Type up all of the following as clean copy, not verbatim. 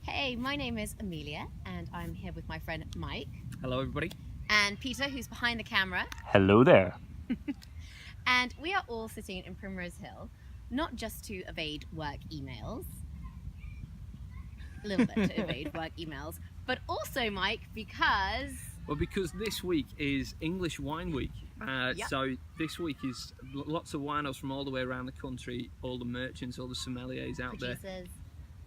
Hey, my name is Amelia and I'm here with my friend Mike Hello everybody. and Peter, who's behind the camera. Hello there. And we are all sitting in Primrose Hill, not just to evade work emails, a little bit to evade work emails, but also, Mike, because... Well, because this week is English Wine Week. Yep. So this week is lots of winos from all the way around the country, all the merchants, all the sommeliers out there.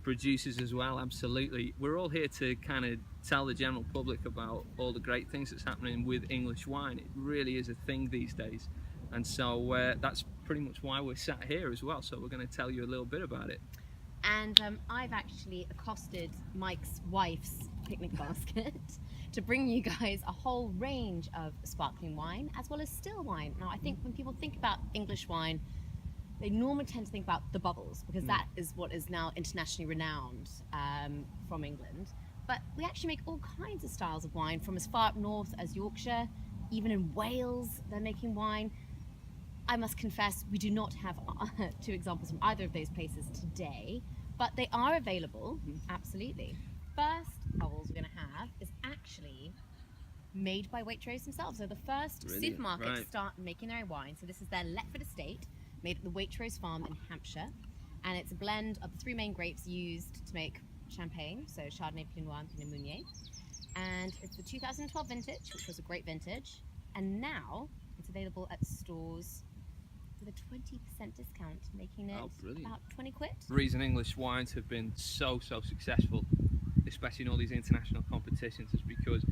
Producers as well, absolutely. We're all here to kind of tell the general public about all the great things that's happening with English wine. It really is a thing these days. And so that's pretty much why we're sat here as well. So we're going to tell you a little bit about it. And I've actually accosted Mike's wife's picnic basket to bring you guys a whole range of sparkling wine as well as still wine. Now, I think when people think about English wine, they normally tend to think about the bubbles because that is what is now internationally renowned from England. But we actually make all kinds of styles of wine, from as far up north as Yorkshire. Even in Wales, they're making wine. I must confess, we do not have two examples from either of those places today, but they are available, absolutely. First bubbles we're going to have is actually made by Waitrose themselves. So the first supermarket to start making their own wine. So this is their Letford estate, made at the Waitrose farm in Hampshire. And it's a blend of the three main grapes used to make champagne, so Chardonnay, Pinot Noir, and Pinot Meunier. And it's the 2012 vintage, which was a great vintage. And now it's available at stores with a 20% discount, making it about 20 quid. The reason English wines have been so successful, especially in all these international competitions, is because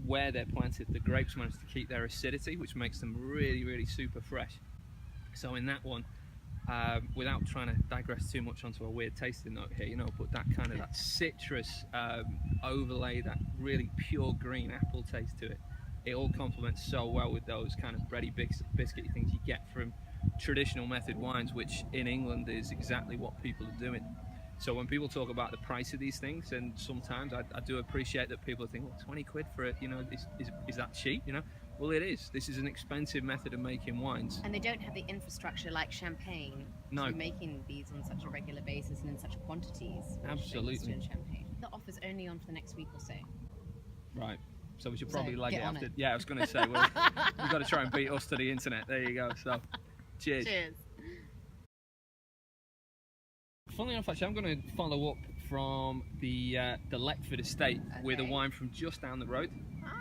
where they're planted, the grapes manage to keep their acidity, which makes them really super fresh. So in that one, without trying to digress too much onto a weird tasting note here, you know, but that kind of that citrus overlay, that really pure green apple taste to it, it all complements so well with those kind of bready biscuity things you get from traditional method wines, which in England is exactly what people are doing. So when people talk about the price of these things, and sometimes I do appreciate that people think, well, 20 quid for it, you know, is that cheap, you know? Well, it is. This is an expensive method of making wines. And they don't have the infrastructure like champagne to be making these on such a regular basis and in such quantities. Absolutely. In champagne. The offer's only on for the next week or so. Right. So we should probably leg it after. It. Yeah, I was going to say, we've got to try and beat us to the internet. There you go. So, cheers. Cheers. Funnily enough, actually, I'm going to follow up from the Letford estate with a wine from just down the road.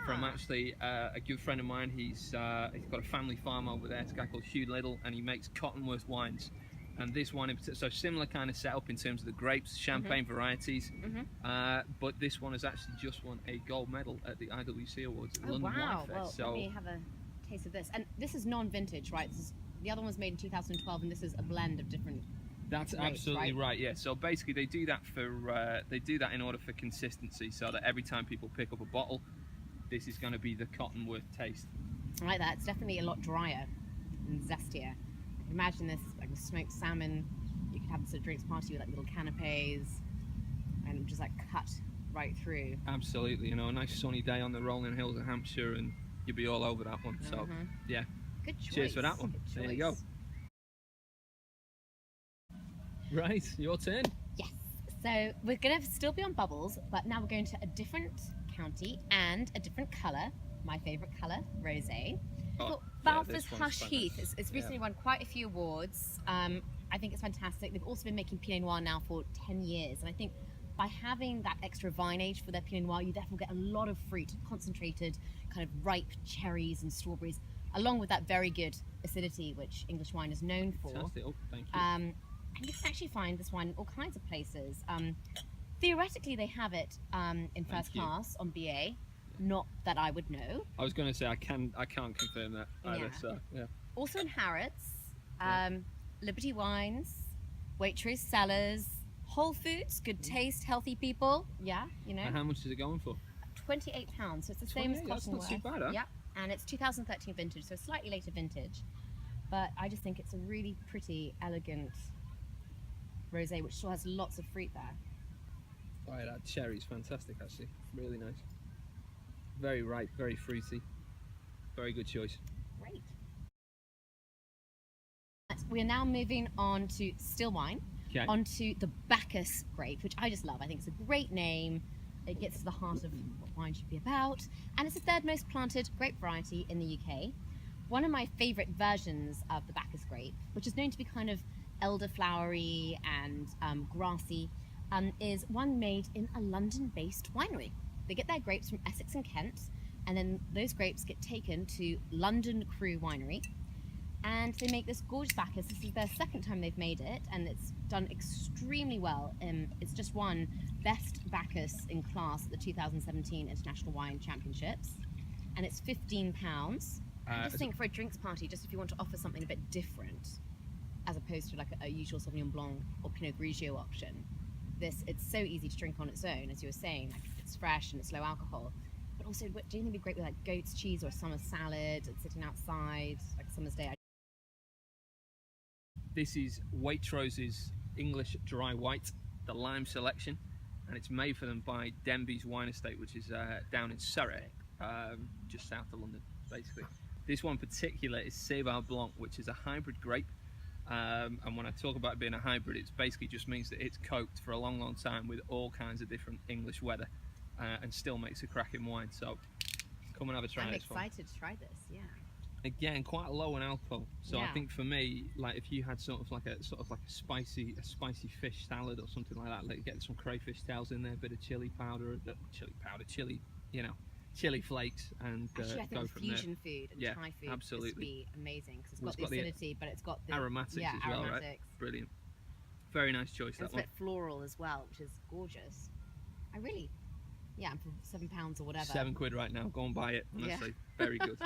From actually a good friend of mine. He's got a family farm over there. It's a guy called Hugh Little, and he makes Cottonworth wines. And this one in particular, so similar kind of setup in terms of the grapes, champagne varieties. But this one has actually just won a gold medal at the IWC Awards at the London Wine Fest. Well, let me have a taste of this. And this is non-vintage, right? The other one was made in 2012, and this is a blend of different. That's absolutely right. Yeah. So basically, they do that in order for consistency, so that every time people pick up a bottle, this is going to be the Cottonworth taste. I like that. It's definitely a lot drier and zestier. Imagine this like a smoked salmon. You could have this at a drinks party with like little canapes and just like cut right through. Absolutely, you know, a nice sunny day on the rolling hills of Hampshire and you'll be all over that one. So, yeah. Good choice. Cheers for that one. There you go. Right, your turn. Yes. So we're going to still be on bubbles, but now we're going to a different county and a different colour. My favourite colour, rosé. Balfour's Hush Heath. It's recently won quite a few awards. I think it's fantastic. They've also been making Pinot Noir now for 10 years. And I think by having that extra vine age for their Pinot Noir, you therefore get a lot of fruit, concentrated, kind of ripe cherries and strawberries, along with that very good acidity, which English wine is known for. Fantastic. Oh, thank you. And you can actually find this wine in all kinds of places. Theoretically, they have it in first class on BA. Not that I would know. I was going to say I can't confirm that either. So yeah. Also in Harrods, Liberty Wines, Waitrose Cellars, Whole Foods, good taste, healthy people. Yeah, you know. And how much is it going for? £28. So it's the same as Cottonworth. That's not too bad, huh? Yeah, and it's 2013 vintage, so a slightly later vintage. But I just think it's a really pretty, elegant rosé, which still has lots of fruit there. Oh, yeah, that cherry's fantastic, actually. Really nice. Very ripe, very fruity. Very good choice. Great. We are now moving on to still wine. Okay. onto the Bacchus grape, which I just love. I think it's a great name. It gets to the heart of what wine should be about. And it's the third most planted grape variety in the UK. One of my favourite versions of the Bacchus grape, which is known to be kind of elderflowery and grassy, is one made in a London-based winery. They get their grapes from Essex and Kent, and then those grapes get taken to London Crew Winery, and they make this gorgeous Bacchus. This is their second time they've made it, and it's done extremely well. It's just won Best Bacchus in class at the 2017 International Wine Championships, and it's £15. I just think for a drinks party, just if you want to offer something a bit different, as opposed to like a usual Sauvignon Blanc or Pinot Grigio option, it's so easy to drink on its own, as you were saying. Like, it's fresh and it's low alcohol. But also, do you think it'd be great with like goat's cheese or a summer salad and sitting outside, like summer's day? This is Waitrose's English Dry White, the lime selection, and it's made for them by Denby's Wine Estate, which is down in Surrey, just south of London, basically. This one in particular is Cébal Blanc, which is a hybrid grape. And when I talk about it being a hybrid, it basically just means that it's coped for a long, long time with all kinds of different English weather, and still makes a cracking wine. So come and have a try. I'm this one. excited to try this. Yeah. Again, quite low in alcohol. So I Yeah. think for me, like if you had sort of like a spicy fish salad or something like that, like get some crayfish tails in there, a bit of chili flakes, and Actually, I go think from fusion food and Yeah, Thai food absolutely. would be amazing because Well, it's got the acidity, but it's got the aromatics yeah, as well, right? aromatics. Brilliant. Very nice choice, And that it's a one. bit floral as well, which is gorgeous. And for £7 or whatever. £7 right now. Go and buy it. Honestly, very good.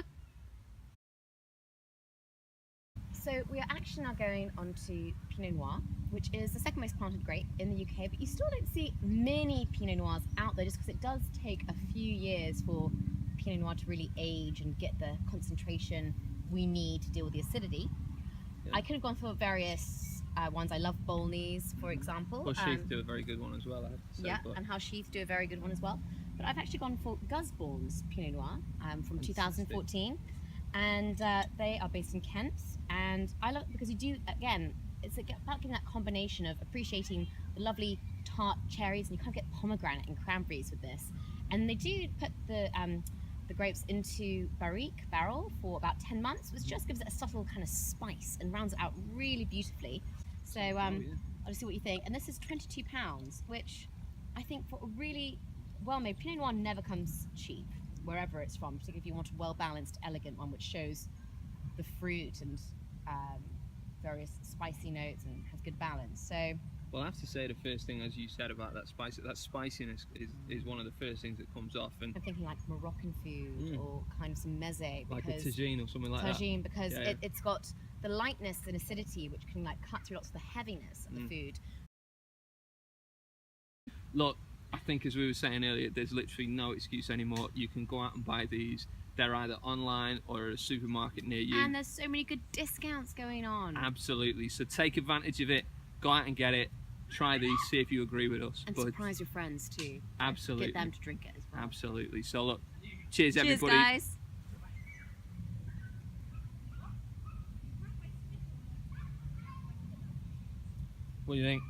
So we are actually now going on to Pinot Noir, which is the second most planted grape in the UK, but you still don't see many Pinot Noirs out there just because it does take a few years for Pinot Noir to really age and get the concentration we need to deal with the acidity. Yeah. I could have gone for various ones. I love Bolneys, for example. Well, Sheath do a very good one as well, I have to say. Yeah, but and House Sheath do a very good one as well. But I've actually gone for Gusbourne's Pinot Noir from Fantastic. 2014. And they are based in Kent. And I love it because you do, again, it's about getting that combination of appreciating the lovely tart cherries, and you kind of get pomegranate and cranberries with this. And they do put the grapes into barrel for about 10 months, which just gives it a subtle kind of spice and rounds it out really beautifully. So I'll just see what you think. And this is £22, which I think for a really well-made Pinot Noir never comes cheap, wherever it's from, particularly if you want a well-balanced, elegant one which shows the fruit and various spicy notes and has good balance. So Well, I have to say the first thing, as you said about that spiciness is one of the first things that comes off, and I'm thinking like Moroccan food or kind of some meze, like a because tagine or something like tagine, because Yeah, yeah. it's got the lightness and acidity which can like cut through lots of the heaviness of the food. that. Look, I think as we were saying earlier, there's literally no excuse anymore. You can go out and buy these. They're either online or at a supermarket near you. And there's so many good discounts going on. Absolutely. So take advantage of it. Go out and get it. Try these. See if you agree with us. And But surprise your friends too. absolutely, Get them to drink it as well. absolutely. So look, cheers, Cheers, everybody. guys. What do you think?